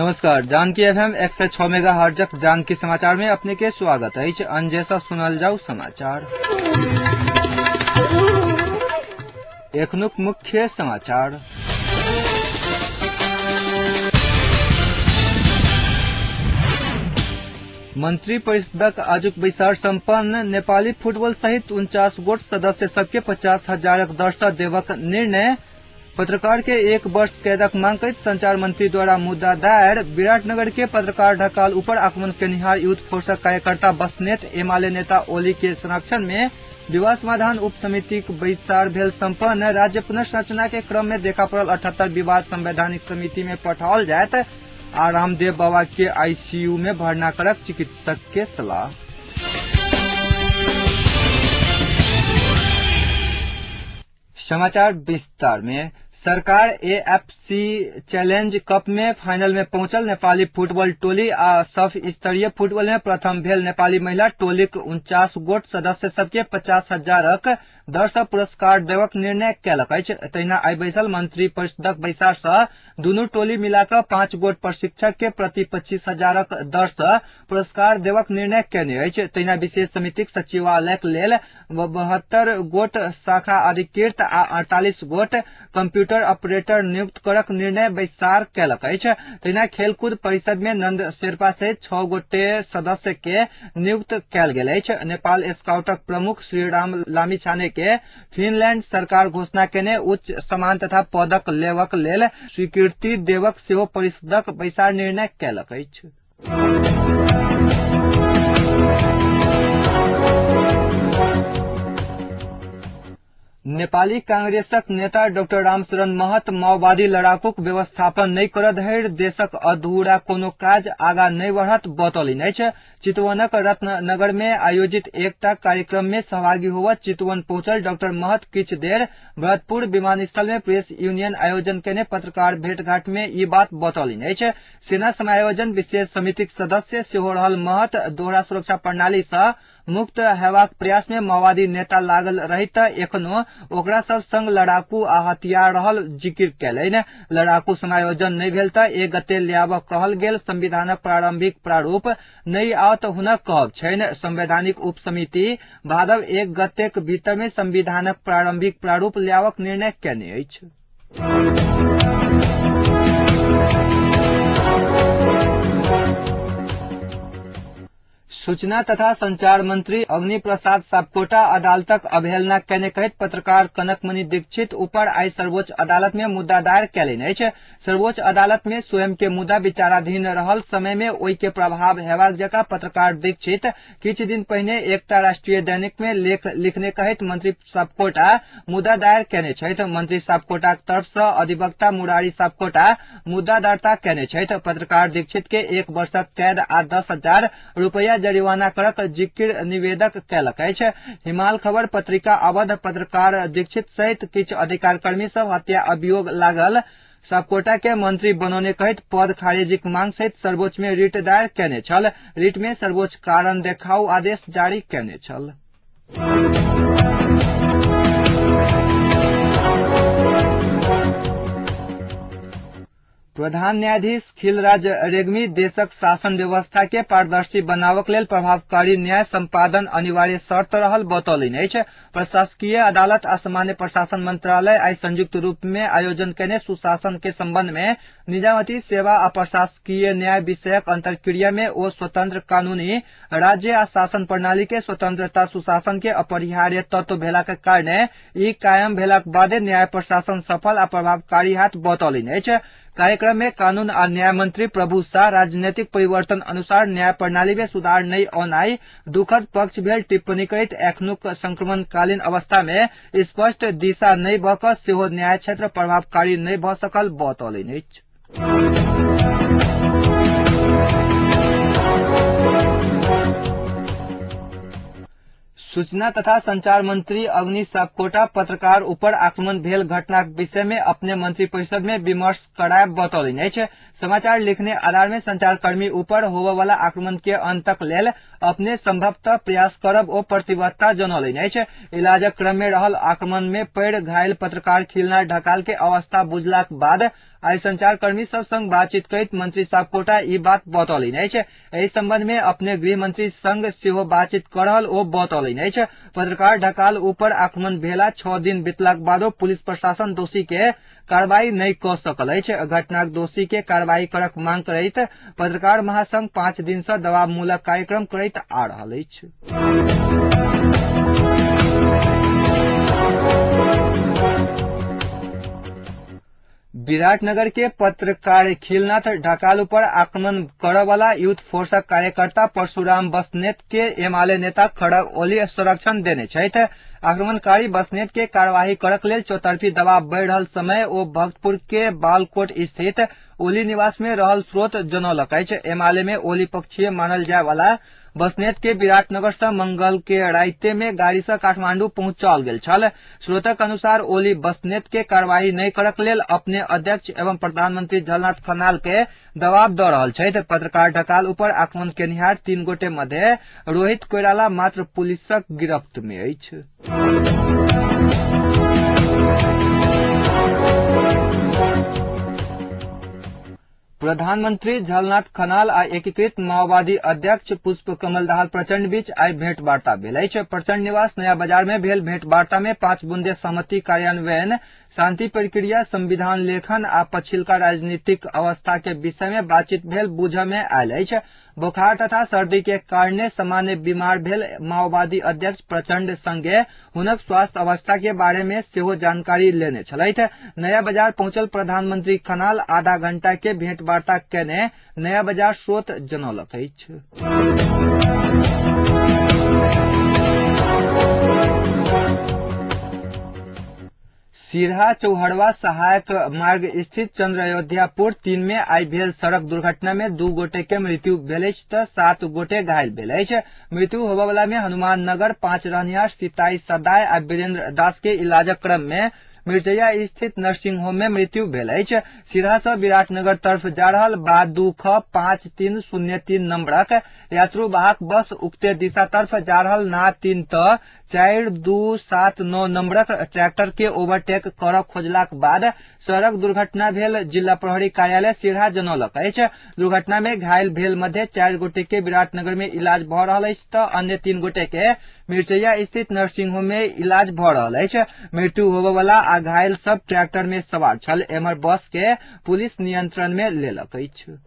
नमस्कार। Janaki FM 106 megahertz Janaki समाचार में अपने के स्वागत है। अंजेसा सुनल जाऊ समाचार। एखनुक मुख्य समाचार। मंत्री परिषदक आजुक बैसार सम्पन्न। नेपाली फुटबॉल सहित 49 गोट सदस्य सबके 50,000 दर सँ देवक निर्णय। पत्रकार के 1 वर्ष कैदक मांग करते संचार मंत्री द्वारा मुद्दा दायर। विराटनगर के पत्रकार ढकाल ऊपर आक्रमण केनिहार यूथ फोर्स कार्यकर्ता बसनेत एमाले नेता ओली के संरक्षण में विवाद समाधान उप समिति बैसार भेल सम्पन्न। राज्य पुनर्संरचना के क्रम में देखा पड़ल 78 विवाद संवैधानिक समिति में पठाओल जायत। आ रामदेव बाबा के आईसीयू में भर्ना करक चिकित्सक के सलाह। समाचार विस्तार में। सरकार एएफसी चैलेंज कप में फाइनल में पहुंचल नेपाली फुटबॉल टोली आ सब स्तरीय फुटबॉल में प्रथम भेल नेपाली महिला टोलीक 49 गोट सदस्य सबके 50,000 दर सँ पुरस्कार देवक निर्णय कयलक अछि। तहिना आइ बैसल मंत्री परिषदक बैसार सँ दुनू टोली मिलाकऽ 5 गोट प्रशिक्षक के प्रति 25,000 दर सँ पुरस्कार देवक निर्णय कयने अछि। तहिना विशेष समितिक सचिवालयक लेल 72 गोट शाखा अधिकृत आ 48 गोट कंप्यूटर ऑपरेटर नियुक्त करक निर्णय बैसार कयलक अछि। तहिना खेलकूद परिषद में नंद शेरपा सहित 6 गोटे सदस्य के नियुक्त कयल गेल अछि। नेपाल स्काउटक प्रमुख श्रीराम लामिछाने के फिनलैंड सरकार घोषणा केने उच्च सम्मान तथा पदक लेवक लेल स्वीकृति देवक सेहो परिषदक बैसार निर्णय कयलक अछि। नेपाली कांग्रेसक नेता डॉक्टर रामशरण महत माओवादी लड़ाकूक व्यवस्थापन नहीं कर धरि देशक अधूरा कोनो काज आगा नहीं बढ़त बतौलनि अछि। चितवनक रत्ननगर में आयोजित एकटा कार्यक्रम में सहभागी होवत चितवन पहुंचल डॉक्टर महत किछ देर भरतपुर विमानस्थल में प्रेस यूनियन आयोजन केने पत्रकार भेंटघाट में ई बात बतौलनि अछि। सेना समायोजन विशेष समितिक सदस्य सेहो रहल महत दोहरा सुरक्षा प्रणाली सँ मुक्त हेबाक प्रयास में माओवादी नेता लागल रहित एखनो ओकरा सब संग लड़ाकू आ हथियार रहल जिक्र कैलनि। लड़ाकू समायोजन नहीं भेल त 1 गते लियाबऽ कहल गेल संविधानक प्रारंभिक प्रारूप नहीं आओत हुनक कहब छनि। संवैधानिक उप समिति भादव 1 गतेक भीतर में संविधानक प्रारंभिक प्रारूप लियाबक निर्णय केने अछि। सूचना तथा संचार मंत्री अग्नि प्रसाद सापकोटा अदालतक अवहेलना केने कहत पत्रकार कनकमणि दीक्षित ऊपर आई सर्वोच्च अदालत में मुद्दा दायर कैलनि अछि। सर्वोच्च अदालत में स्वयं के मुद्दा विचाराधीन रहल समय में ओई के प्रभाव हेबाक जकाँ पत्रकार दीक्षित किछ दिन पहिने एकटा राष्ट्रीय दैनिक में लेख लिखने कहत मंत्री सापकोटा मुद्दा दायर केने छथि। मंत्री सापकोटाक तरफ सँ अधिवक्ता मुरारी सापकोटा मुद्दा दर्ता केने छथि। पत्रकार दीक्षित के 1 वर्षक कैद आ 10,000 रुपया जरिवाना करक जिक्र निवेदक कैलक अछि। हिमाल खबर पत्रिका अवध पत्रकार दीक्षित सहित किछ अधिकार कर्मी सब हत्या अभियोग लागल सापकोटा के मंत्री बनौने कहत पद खारिजीक मांग सहित सर्वोच्च में रिट दायर केने छल। रिट में सर्वोच्च कारण देखाउ आदेश जारी केने छल। प्रधान न्यायाधीश खिलराज रेग्मी देशक शासन व्यवस्था के पारदर्शी बनावक लेल प्रभावकारी न्याय संपादन अनिवार्य शर्त रहल बतौलनि अछि। प्रशासकीय अदालत आ सामान्य प्रशासन मंत्रालय आई संयुक्त रूप में आयोजन केने सुशासन के संबंध में निजामती सेवा आ प्रशासकीय न्याय विषयक अंतरक्रिया में ओ स्वतंत्र कानूनी राज्य आ शासन प्रणाली के स्वतंत्रता सुशासन के अपरिहार्य तत्व भेला के कारणे ई कायम भेलाक बादे न्याय प्रशासन सफल आ प्रभावकारी हाथ बतौलनि अछि। कार्यक्रम में कानून और न्याय मंत्री प्रभु शाह राजनीतिक परिवर्तन अनुसार न्याय प्रणाली में सुधार नहीं औनाई दुखद पक्ष भेल टिप्पणी करैत एखनुक संक्रमणकालीन अवस्था में स्पष्ट दिशा नहीं भ क सेहो न्याय क्षेत्र प्रभावकारी नहीं भ सकल बतौलनि अछि। सूचना तथा संचार मंत्री अग्नि सापकोटा पत्रकार ऊपर आक्रमण भेल घटनाक विषय में अपने मंत्री परिषद में विमर्श करायब बतौलनि अछि। समाचार लिखने आधार में संचारकर्मी ऊपर होबय वाला आक्रमण के अंत तक लेल अपने संभवतः प्रयास करब ओ प्रतिबद्धता जनौलनि अछि। इलाजक क्रम में रहल आक्रमण में पड़ि घायल पत्रकार खिलना ढकाल के अवस्था बुझलाक बाद आई संचारकर्मी सब संग बातचीत करैत मंत्री सापकोटा ई बात बतौलनि अछि। एहि संबंध में अपने गृह मंत्री संग सेहो बातचीत कर रहल ओ बतौलनि अछि। पत्रकार ढकाल ऊपर आक्रमण भेला 6 दिन बीतलाक बादो पुलिस प्रशासन दोषी के कार्रवाई नहीं क सकल अछि। घटनाक दोषी के कार्रवाई करक मांग करैत पत्रकार महासंघ 5 दिन से दबावमूलक कार्यक्रम करैत आ रहल अछि। विराटनगर के पत्रकार खिलनाथ ढकाल पर आक्रमण करय वाला यूथ फोर्सक कार्यकर्ता परशुराम बसनेत के एमाले नेता खड़ग ओली संरक्षण देने छथि। आक्रमणकारी बसनेत के कार्यवाही करक लेल चौतरफी दबाव बढ़ि रहल समय ओ भक्तपुर के बालकोट स्थित ओली निवास में रहल स्रोत जनौलक अछि। एमाले में ओली पक्षीय मानल जाय वाला बसनेत के विराटनगर से मंगल के राइते में गाड़ी से काठमांडू पहुंचाल गेल छल। स्रोतक अनुसार ओली बसनेत के कार्यवाही नहीं करक लेल अपने अध्यक्ष एवं प्रधानमंत्री झलनाथ खनाल के दबाव द रहल छथि। पत्रकार ढकाल ऊपर आक्रमण केनिहार 3 गोटे मध्य रोहित कोइराला मात्र पुलिसक गिरफ्त में अछि। प्रधानमंत्री झलनाथ खनाल आ एकीकृत माओवादी अध्यक्ष पुष्प कमल दाहाल प्रचंड बीच आई भेंट वार्ता भेल अछि। प्रचंड निवास नया बाजार में भेल भेंट वार्ता में 5 बुंदे सहमति कार्यान्वयन, शांति प्रक्रिया, संविधान लेखन आ पछिलका राजनीतिक अवस्था के विषय में बातचीत भेल बुझ में आयल अछि। बुखार तथा सर्दी के कारणे सामान्य बीमार भेल माओवादी अध्यक्ष प्रचंड संगे हुनक स्वास्थ्य अवस्था के बारे में सेहो जानकारी लेने छलथि। नया बाजार पहुंचल प्रधानमंत्री खनाल आधा घंटा के भेंट वार्ता केने नया बाजार स्रोत जनौलक अछि। सिरहा चौहड़वा सहायक मार्ग स्थित चंद्र अयोध्यापुर 3 में आई भेल सड़क दुर्घटना में 2 गोटे के मृत्यु भेल अछि त 7 गोटे घायल भेल अछि। मृत्यु होबय वाला में हनुमान नगर 5 रहनिहार सिताई सदाय आ वीरेंद्र दास के इलाजक क्रम में मिर्चैया स्थित नर्सिंग होम में मृत्यु भेल अछि। सिरहा से विराटनगर तरफ जा रहल 525303 नंबरक यात्रुवाहक बस उक्ते दिशा तरफ जा रहल ना 3 त 4279 नंबरक ट्रैक्टर के ओवरटेक करऽ खोजलाक बाद सड़क दुर्घटना भेल जिला प्रहरी कार्यालय सिरहा जनौलक अछि। दुर्घटना में घायल भेल मध्य 4 गोटे के विराटनगर में इलाज भ रहल अछि त अन्य 3 गोटे के मिर्चैया स्थित नर्सिंग होम में इलाज भ रहल अछि। मृत्यु होबय वाला आ घायल सब ट्रैक्टर में सवार छल। एमहर बस के पुलिस नियंत्रण में लेलक अछि।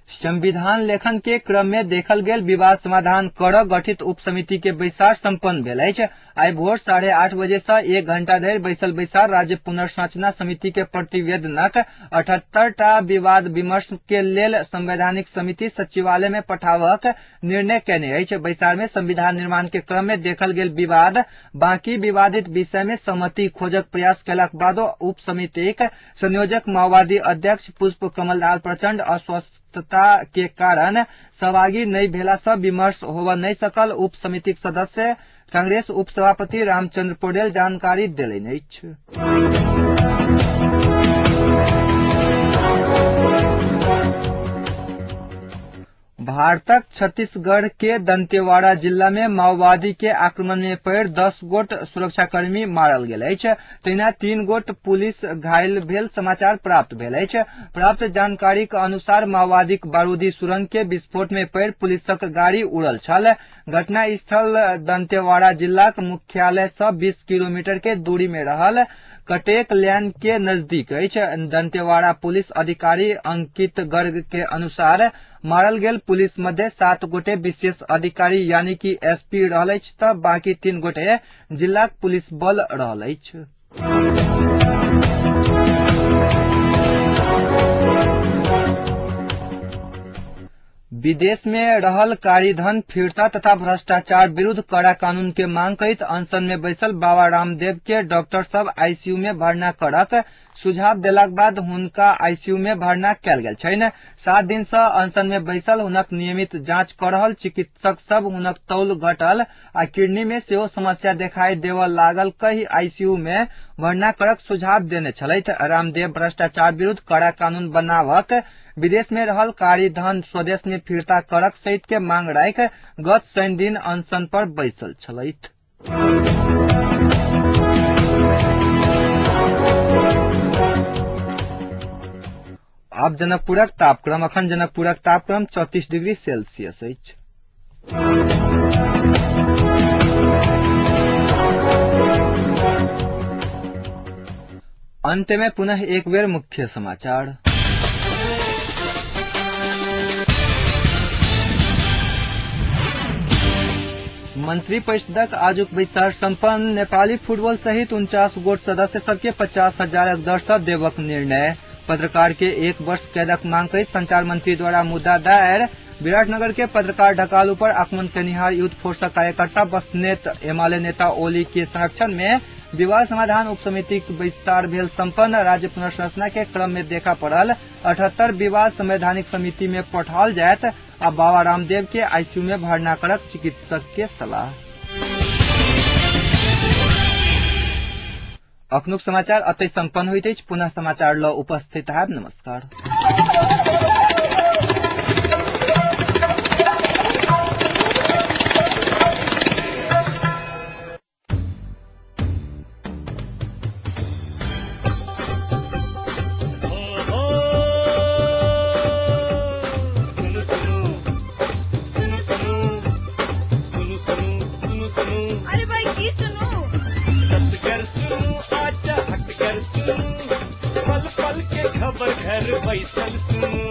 संविधान लेखन के क्रम में देखल गेल विवाद समाधान करऽ गठित उप समिति के बैसार संपन्न भेल अछि। आई भोर 8:30 बजे से 1 घंटा धरि बैसल बैसार राज्य पुनर्संरचना समिति के प्रतिवेदनक 78 टा विवाद विमर्श के लेल संवैधानिक समिति सचिवालय में पठावक निर्णय केने अछि। बैसार में संविधान निर्माण के क्रम में देखल गेल विवाद बाकी विवादित विषय में सहमति खोजक प्रयास केलाक बादो उप समितिक संयोजक माओवादी अध्यक्ष पुष्प कमल दाहाल प्रचंड अस्वस्थता के कारण सहभागी नहीं भेला से विमर्श होबऽ नहीं सकल। उप समितिक सदस्य कांग्रेस उप सभापति रामचंद्र पौडेल जानकारी देलनि अछि। भारतक छत्तीसगढ़ के दंतेवाड़ा जिला में माओवादी के आक्रमण में पड़ि 10 गोट सुरक्षाकर्मी मारल गेल अछि। तहिना 3 गोट पुलिस घायल भेल समाचार प्राप्त भेल अछि। प्राप्त जानकारी के अनुसार माओवादीक बारूदी सुरंग के विस्फोट में पड़ि पुलिसक गाड़ी उड़ल छल। घटना स्थल दंतेवाड़ा जिलाक मुख्यालय से 20 किलोमीटर के दूरी में रहल कटेक लैन के नजदीक अछि। दंतेवाड़ा पुलिस अधिकारी अंकित गर्ग के अनुसार मारल गेल पुलिस मध्य 7 गोटे विशेष अधिकारी यानी कि एसपी रहल अछि त बाकी 3 गोटे जिलाक पुलिस बल रहल अछि। विदेश में रहल कारीधन फिरता तथा भ्रष्टाचार विरुद्ध कड़ा कानून के मांग करैत अनशन में बैसल बाबा रामदेव के डॉक्टर सब आईसीयू में भर्ना करक सुझाव देलाक बाद हुनका आईसीयू में भर्ना कयल गेल छनि। 7 दिन से अनशन में बैसल हुनक नियमित जांच कर रहल चिकित्सक सब हुनक तौल घटल आ किडनी में सेहो समस्या देखाई देवऽ लागल कहि आईसीयू में भर्ना करक सुझाव देने छलथि। रामदेव भ्रष्टाचार विरुद्ध कड़ा कानून बनावक विदेश में रहल कारीधन स्वदेश में फिरता करक सहित के मांग राखि गत शनि दिन अनशन पर बैसल छलथि। आब जनकपुरक तापक्रम। अखन जनकपुरक तापक्रम 34 डिग्री सेल्सियस अछि। अंत में पुनः एक बेर मुख्य समाचार। मंत्री परिषदक आजुक बैसार संपन्न। नेपाली फुटबॉल सहित 49 गोट सदस्य सबके 50,000 दर से देवक निर्णय। पत्रकार के 1 वर्ष कैदक मांग करैत संचार मंत्री द्वारा मुद्दा दायर। विराटनगर के पत्रकार ढकालू पर आक्रमण करनिहार यूथ फोर्स कार्यकर्ता बसनेत एमाले नेता ओली के संरक्षण में विवाद समाधान उप समिति बैसार भेल संपन्न। राज्य पुनर्संरचना के क्रम में देखा पड़ल 78 विवाद संवैधानिक समिति में पठाओल जायत आ बाबा रामदेव के आईसीयू में भर्ना करक चिकित्सक के सलाह। अखनुक समाचार अतै संपन्न होइत अछि। पुनः समाचार ल उपस्थित हैब। नमस्कार। घर बैसल सुन